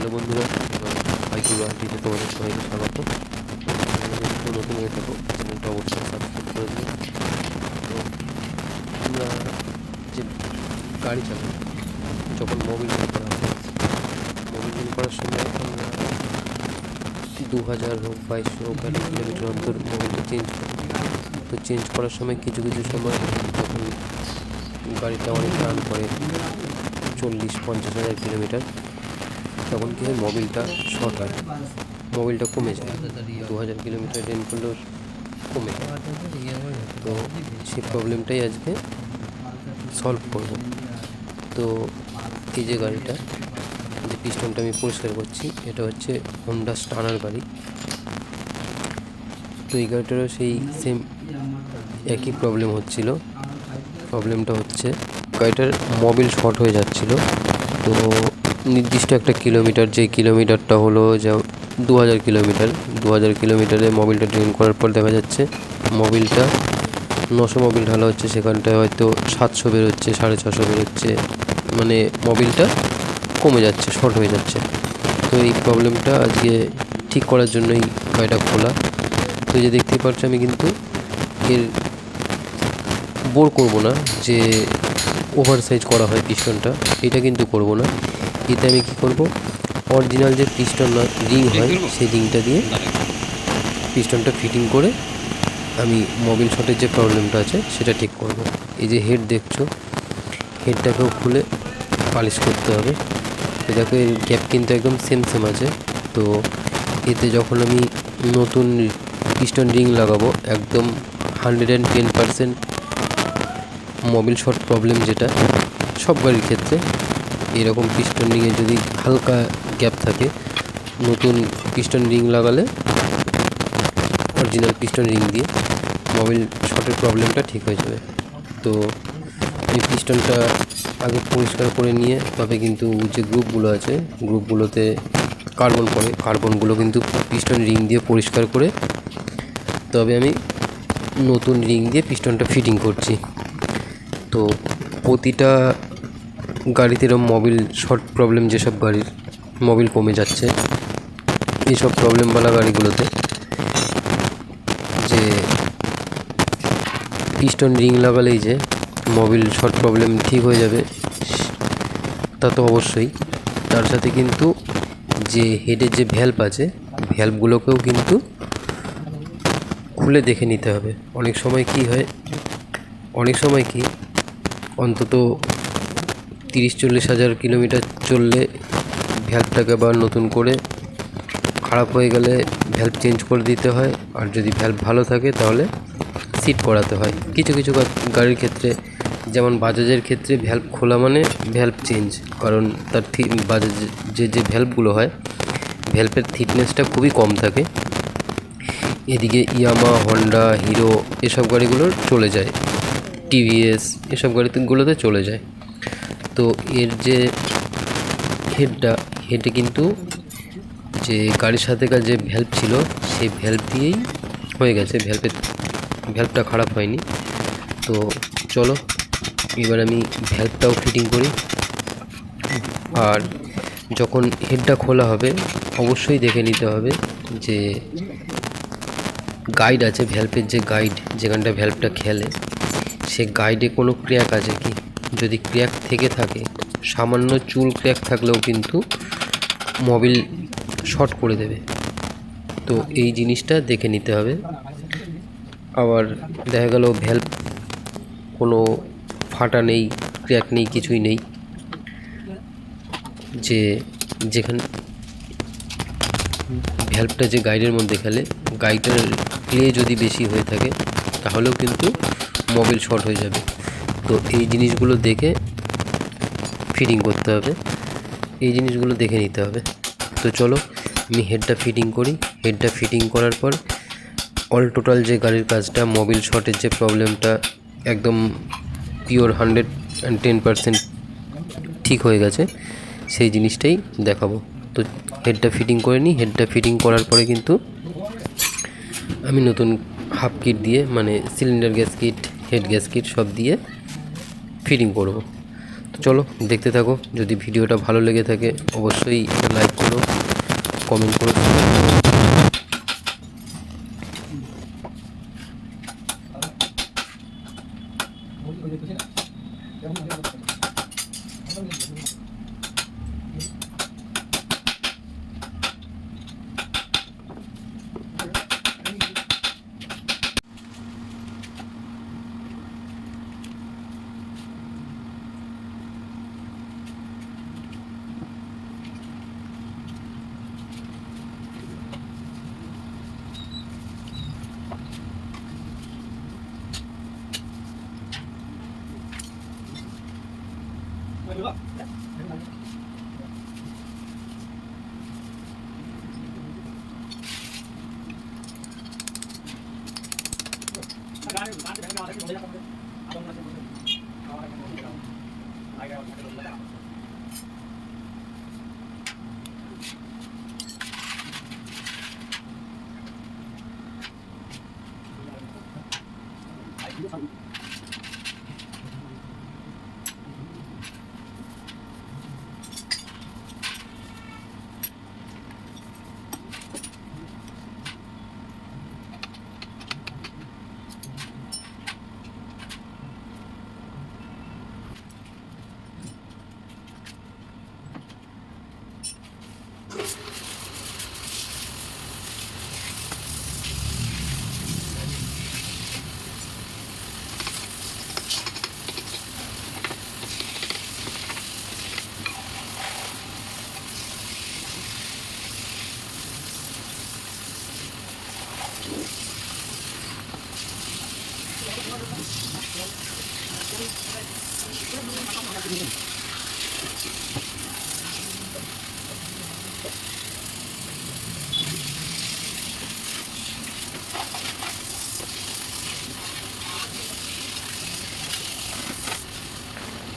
Hello বন্ধুরা, বাইকুর আইডিতে তোমাদের সবাইকে স্বাগত। যদি নতুন হয়ে থাকো চ্যানেলটা অবশ্যই সাবস্ক্রাইব করে দিও। তো আমরা যে গাড়ি চালাই যখন মোবিল করা হয়, মোবিল করার সময় আমরা 2000 হোক 2200 হোক গাড়ি কিলোমিটার অন্তর মোবিলটা চেঞ্জ করি। তো চেঞ্জ করার সময় কিছু কিছু সময় যখন গাড়িটা অনেক রান করে 40-50 হাজার কিলোমিটার, তখন কি হয়, মোবিলটা শর্ট হয়, মোবিলটা কমে যায়। 2000 কিলোমিটার রেন করলেও কমে যায়। তো সেই প্রবলেমটাই আজকে সলভ করব। তো এই যে গাড়িটা, যে পিস্টনটা আমি পরিষ্কার করছি, এটা হচ্ছে হোন্ডা স্টানার গাড়ি। তো এই গাড়িটারও সেই সেম একই প্রবলেম হচ্ছিল। প্রবলেমটা হচ্ছে গাড়িটার মোবিল শর্ট হয়ে যাচ্ছিল। তো নির্দিষ্ট একটা কিলোমিটার, যে কিলোমিটারটা হলো যা 2000 কিলোমিটার, 2000 কিলোমিটারে মোবিলটা ড্রেন করার পর দেখা যাচ্ছে মোবিলটা 900 মোবিল ঢালা হচ্ছে, সেখানটায় হয়তো 700 বেরোচ্ছে, 650 বেরোচ্ছে, মানে মোবিলটা কমে যাচ্ছে, শর্ট হয়ে যাচ্ছে। তো এই প্রবলেমটা আজকে ঠিক করার জন্যই গাড়িটা খোলা। তো এই যে দেখতেই পাচ্ছ, আমি কিন্তু এর বোর করব না, যে ওভার সাইজ করা হয় পিস্টনটা, এটা কিন্তু করব না। এতে আমি কি করব, অরিজিনাল যে পিস্টন রিং হয় সেই রিংটা দিয়ে পিস্টনটা ফিটিং করে আমি মোবিল শটের যে প্রবলেমটা আছে সেটা ঠিক করব। এই যে হেড দেখছো, হেডটাকেও খুলে পালিশ করতে হবে। তো দেখো, এর গ্যাপ কিন্তু একদম সেম সেম আছে। তো এতে যখন আমি নতুন পিস্টন রিং লাগাবো, একদম 110% মোবিল শট প্রবলেম, যেটা সব গাড়ির ক্ষেত্রে এরকম পিস্টন রিংয়ে যদি হালকা গ্যাপ থাকে, নতুন পিস্টন রিং লাগালে অরিজিনাল পিস্টন রিং দিয়ে মোবিল শটের প্রবলেমটা ঠিক হয়ে যাবে। তো এই পিস্টনটা আগে পরিষ্কার করে নিয়ে, তবে কিন্তু যে গ্রুপগুলো আছে, গ্রুপগুলোতে কার্বন পড়ে, কার্বনগুলো কিন্তু পিস্টন রিং দিয়ে পরিষ্কার করে তবে আমি নতুন রিং দিয়ে পিস্টনটা ফিটিং করছি। তো প্রতিটা গাড়িতে এরকম মোবিল শর্ট প্রবলেম, যেসব গাড়ির মোবিল কমে যাচ্ছে, এইসব প্রবলেমওয়ালা গাড়িগুলোতে যে পিস্টন রিং লাগালেই যে মোবিল শর্ট প্রবলেম ঠিক হয়ে যাবে তা তো অবশ্যই। তার সাথে কিন্তু যে হেডের যে ভ্যালভ আছে, ভ্যালভগুলোকেও কিন্তু খুলে দেখে নিতে হবে। অনেক সময় কি অন্তত 30-40 হাজার কিলোমিটার চললে ভ্যালভটাকে আবার নতুন করে, খারাপ হয়ে গেলে ভ্যালভ চেঞ্জ করে দিতে হয়। আর যদি ভ্যালভ ভালো থাকে তাহলে সিট করাতে হয়। কিছু কিছু গাড়ির ক্ষেত্রে, যেমন বাজাজের ক্ষেত্রে, ভ্যালভ খোলা মানে ভ্যালভ চেঞ্জ, কারণ তার বাজাজের যে ভ্যালভগুলো হয়, ভ্যালভের থিকনেসটা খুবই কম থাকে। এদিকে ইয়ামা, হন্ডা, হিরো এসব গাড়িগুলোর চলে যায়, টিভিএস এসব গাড়িগুলোতে চলে যায়। তো এর যে হেডে কিন্তু যে গাড়ির সাথেকার যে ভ্যালভ ছিল, সেই ভ্যালভ দিয়েই হয়ে গেছে, ভ্যালভটা খারাপ হয়নি। তো চলো এবার আমি ভ্যালভটাও ফিটিং করি। আর যখন হেডটা খোলা হবে, অবশ্যই দেখে নিতে হবে যে গাইড আছে, ভ্যালভের যে গাইড, যেখানটা ভ্যালভটা খেলে, সে গাইডে কোনো ক্র্যাক আছে কি। যদি ক্র্যাক থেকে থাকে, সামান্য চুল ক্র্যাক থাকলেও কিন্তু মোবিল শর্ট করে দেবে। তো এই জিনিসটা দেখে নিতে হবে। আবার দেখা গেল ভ্যালভ কোনো ফাটা নেই, ক্র্যাক নেই, কিছুই নেই, যে যেখানে ভ্যালভটা যে গাইডের মধ্যে খেলে, গাইডের ক্লে যদি বেশি হয়ে থাকে, তাহলেও কিন্তু মোবিল শর্ট হয়ে যাবে। তো এই জিনিসগুলো দেখে ফিটিং করতে হবে, এই জিনিসগুলো দেখে নিতে হবে। তো চলো আমি হেডটা ফিটিং করি। হেডটা ফিটিং করার পর অল টোটাল যে গাড়ির কাজটা, মোবিল শর্টের যে প্রবলেমটা একদম পিওর 110% ঠিক হয়ে গেছে, সেই জিনিসটাই দেখাবো। তো হেডটা ফিটিং করে নিই। হেডটা ফিটিং করার পরে কিন্তু আমি নতুন হাফ কিট দিয়ে, মানে cylinder gas kit, head gas kit সব দিয়ে ফিটিং করব। তো তো চলো দেখতে থাকো। যদি ভিডিওটা ভালো লেগে থাকে অবশ্যই লাইক করো, কমেন্ট করো।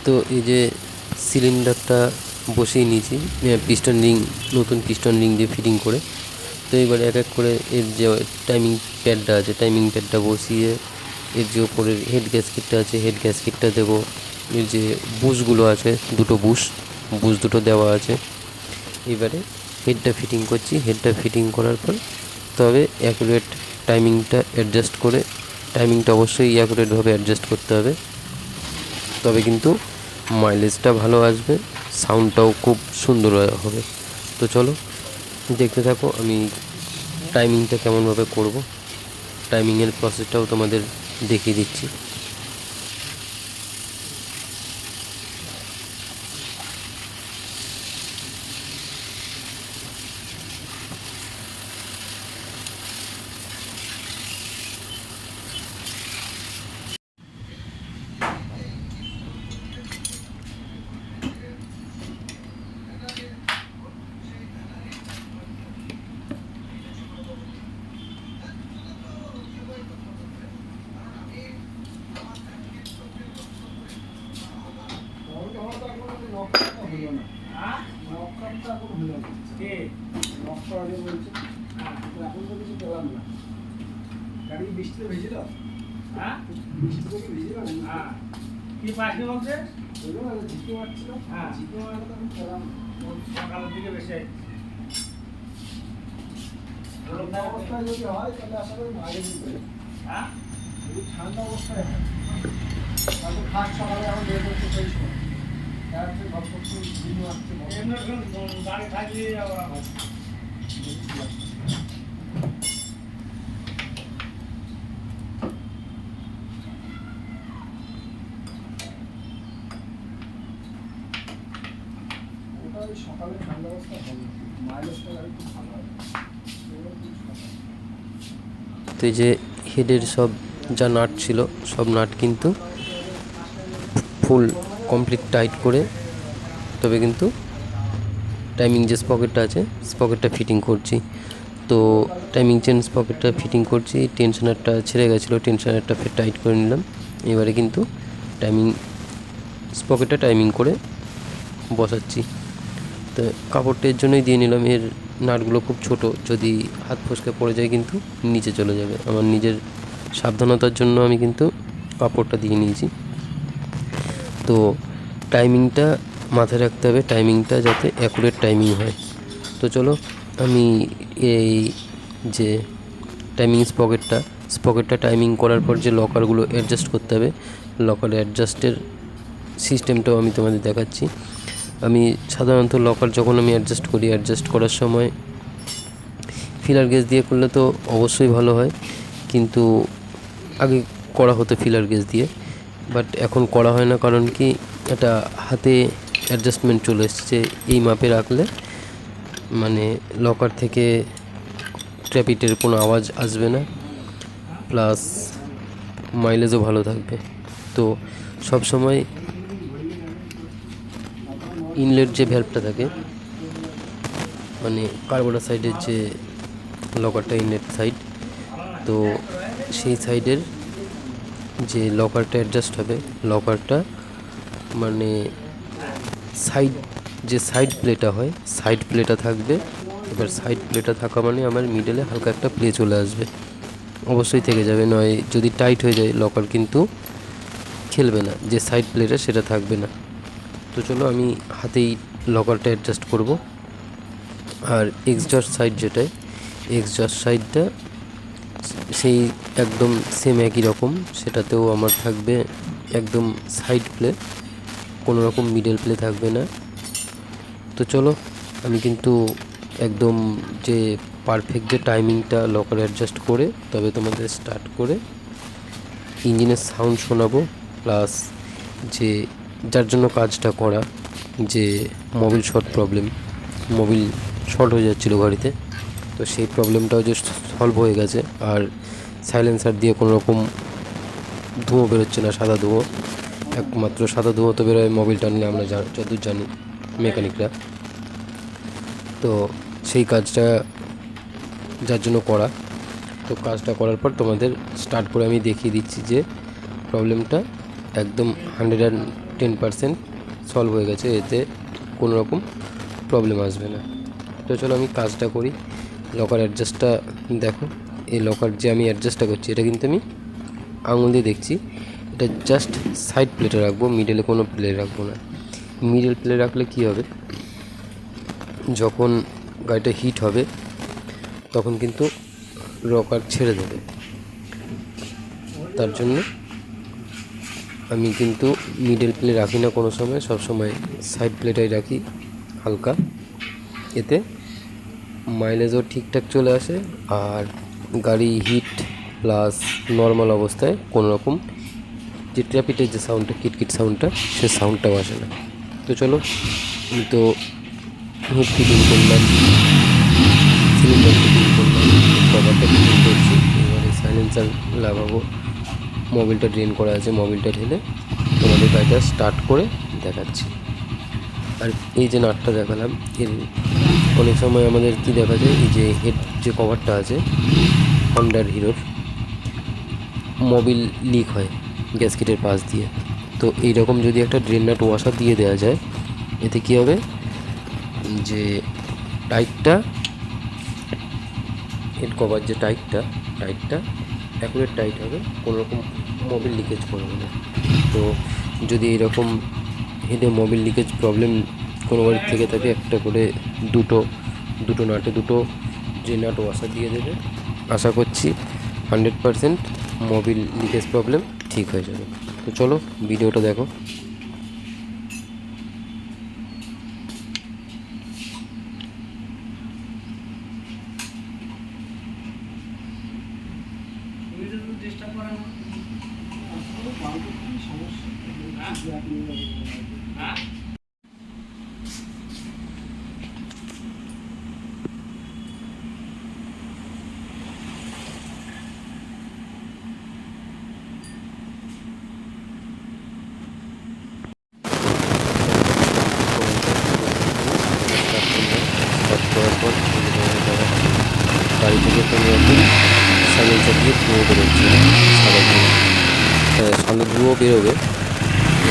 তো এই যে সিলিন্ডারটা বসিয়ে নিয়েছি পিস্টন রিং, নতুন পিস্টন রিং দিয়ে ফিটিং করে। তো এবারে এক এক করে এর যে টাইমিং প্যাডটা আছে, টাইমিং প্যাডটা বসিয়ে এর যে ওপরের হেড গ্যাসকেটটা আছে, হেড গ্যাসকেটটা দেবো। এর যে বুশগুলো আছে, দুটো বুশ দুটো দেওয়া আছে। এবারে হেডটা ফিটিং করছি। হেডটা ফিটিং করার পর তবে অ্যাকুরেট টাইমিংটা অ্যাডজাস্ট করে, টাইমিংটা অবশ্যই অ্যাকুরেটভাবে অ্যাডজাস্ট করতে হবে, তবে কিন্তু মাইলেজটা ভালো আসবে, সাউন্ডটাও খুব সুন্দর হবে। তো চলো দেখতে থাকো আমি টাইমিংটা কেমনভাবে করব, টাইমিংয়ের প্রসেসটাও তোমাদের দেখিয়ে দিচ্ছি। বৃষ্টিতে ভেজে দাও। হ্যাঁ, বৃষ্টিতে কি ভেজে দাও? হ্যাঁ, কি পাখি বলছে? ঝিকে মারছিল। হ্যাঁ, ঝিকে মারলে তো আমি খেলাম সকালের দিকে বেশি। ঠান্ডা অবস্থায় যদি হয় তাহলে আশা করি আগে দিতে। হ্যাঁ, যদি ঠান্ডা অবস্থায় হয় তাহলে খাট সকালে এখন বের করতে চাই সময় তারপরে ভক্ত দিন আসছে এমনি গাড়ি থাকলে আবার সকালে ঠান্ডা অবস্থা হবে, মাইলেজটা গাড়ি খুব ভালো হবে। তো এই যে হেডের সব যা নাট ছিল সব নাট কিন্তু ফুল কমপ্লিট টাইট করে তবে কিন্তু টাইমিং যে স্পকেটটা আছে স্পকেটটা ফিটিং করছি। তো টাইমিং চেন স্পকেটটা ফিটিং করছি, টেনশনারটা ছেড়ে গেছিলো, টেনশনারটা ফের টাইট করে নিলাম। এবারে কিন্তু টাইমিং স্পকেটটা টাইমিং করে বসাচ্ছি। তো কাপড়টা এর জন্যই দিয়ে নিলাম, এর নাটগুলো খুব ছোট, যদি হাত ফসকে পড়ে যায় কিন্তু নিচে চলে যাবে। আমার নিজের সাবধানতার জন্য আমি কিন্তু কাপড়টা দিয়ে নিয়েছি। তো টাইমিংটা মাথায় রাখতে হবে, টাইমিংটা যাতে অ্যাকুরেট টাইমিং হয়। তো চলো আমি এই যে টাইমিং স্পকেটটা টাইমিং করার পর যে লকারগুলো অ্যাডজাস্ট করতে হবে, লকার অ্যাডজাস্টের সিস্টেমটাও আমি তোমাদের দেখাচ্ছি। আমি সাধারণত লকার যখন আমি অ্যাডজাস্ট করি, অ্যাডজাস্ট করার সময় ফিলার গেজ দিয়ে করলে তো অবশ্যই ভালো হয়, কিন্তু আগে করা হতো ফিলার গেজ দিয়ে, বাট এখন করা হয় না। কারণ কি, এটা হাতে অ্যাডজাস্টমেন্ট চলে এসছে, এই মাপে রাখলে মানে লকার থেকে ট্র্যাপিটের কোনো আওয়াজ আসবে না, প্লাস মাইলেজও ভালো থাকবে। তো সব সময় ইনলেট যে ভ্যালভটা থাকে, মানে কার্বোরেটর সাইডের যে লকারটা ইনলেট সাইড, তো সেই সাইডের যে লকারটা অ্যাডজাস্ট হবে, লকারটা মানে সাইড প্লেটা হয়, সাইড প্লেটা থাকবে। এবার সাইড প্লেটা থাকা মানে আমার মিডলে হালকা একটা প্লে চলে আসবে, অবশ্যই থেকে যাবে, নয় যদি টাইট হয়ে যায় লকার কিন্তু খেলবে না, যে সাইড প্লেটা সেটা থাকবে না। তো চলো আমি হাতেই লকারটা অ্যাডজাস্ট করব। আর এক্সজস্ট সাইডটা সেই একদম সেম একই রকম, সেটাতেও আমার থাকবে একদম সাইড প্লে, কোনো রকম মিডল প্লে থাকবে না। তো চলো আমি কিন্তু একদম যে পারফেক্ট যে টাইমিংটা লকার অ্যাডজাস্ট করে তবে তোমাদের স্টার্ট করে ইঞ্জিনের সাউন্ড শোনাবো, প্লাস যে যার জন্য কাজটা করা, যে মোবিল শর্ট হয়ে যাচ্ছিলো গাড়িতে, তো সেই প্রবলেমটাও যে সলভ হয়ে গেছে। আর সাইলেন্সার দিয়ে কোনো রকম ধুঁয়ো বেরোচ্ছে না, সাদা ধুঁয়ো, একমাত্র সাদা ধুঁয়ো তো বেরোয় মোবিল টানলে, আমরা যতদূর জানি মেকানিকরা। তো সেই কাজটা যার জন্য করা, তো কাজটা করার পর তোমাদের স্টার্ট করে আমি দেখিয়ে দিচ্ছি যে প্রবলেমটা একদম 110% সলভ হয়ে গেছে, এতে কোনো রকম প্রবলেম আসবে না। তো চলো আমি কাজটা করি। লকার অ্যাডজাস্টটা দেখো, এই লকার যে আমি অ্যাডজাস্টটা করছি, এটা কিন্তু আমি আঙুল দিয়ে দেখছি, এটা জাস্ট সাইড প্লেটে রাখবো, মিডলে কোনো প্লে রাখবো না। মিডল প্লে রাখলে কী হবে, যখন গাড়িটা হিট হবে তখন কিন্তু রকার ছেড়ে দেবে, তার জন্য আমি কিন্তু মিডল প্লে রাখি না কোনো সময়, সব সময় সাইড প্লেটাই রাখি হালকা, এতে মাইলেজও ঠিকঠাক চলে আসে, আর গাড়ি হিট প্লাস নর্মাল অবস্থায় কোনো রকম যে ট্র্যাপিটের যে সাউন্ডটা, কিটকিট সাউন্ডটা, সে সাউন্ডটাও আসে না। তো চলো আমি তো হুড ফিটিং করলাম, সিলিন্ডার ফিটিং করলাম, কভারটা ফিটিং করছি, এবারে সাইলেন্সার লাগাবো, মোবিলটা ড্রেন করা আছে, মোবিলটা ঢেলে তোমাদের গাড়িটা স্টার্ট করে দেখাচ্ছি। আর এই যে নাটটা দেখালাম, এর অনেক সময় আমাদের কি দেখা যায়, এই যে হেড যে কভারটা আছে হন্ডার হিরোর, মোবিল লিক হয় গ্যাসকেটের পাশ দিয়ে, তো এইরকম যদি একটা ড্রেন নাট ওয়াশার দিয়ে দেওয়া যায়, এতে কী হবে, যে টাইটটা হেড কভার যে টাইটটা অ্যাকুরেট টাইট হবে, কোনো রকম মোবিল লিকেজ করবে না। তো যদি এরকম হেডে মোবিল লিকেজ প্রবলেম কোনো গাড়ির থেকে থাকে, একটা করে দুটো নাটে যে নাট ওয়াশার দিয়ে দেবে, আশা করছি 100% মোবিল লিকেজ প্রবলেম ঠিক হয়ে যাবে। তো চলো ভিডিওটা দেখো। করার পর গাড়ি থেকে কোনো রকম সাইলেন্সার দিয়ে ধুঁয়ো বেরোচ্ছে, সাদা ধুঁয়ো বেরোবে।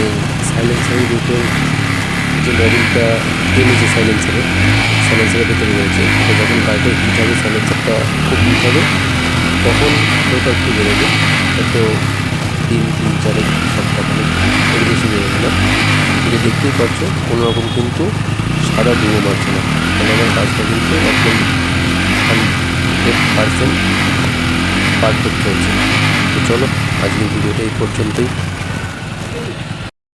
এই সাইলেন্সারের ভিতর যে মোবিলটা টেনেছে সাইলেন্সারের ভেতরে রয়েছে, তো যখন গাড়িটা হিট হবে, সাইলেন্সারটা খুব হিট হবে, তখন ওটা একটু বেরোবে। তো 3 4 সপ্তাহ এর বেশি বেরোবে না। এটা দেখতেই পাচ্ছ কোনো রকম কিন্তু সাদা ধুয়ো মারছে না, কারণ আমার কাজটা কিন্তু একদম 100% পারফেক্ট হয়েছে। তো চলো আজকের ভিডিওটা এই পর্যন্তই।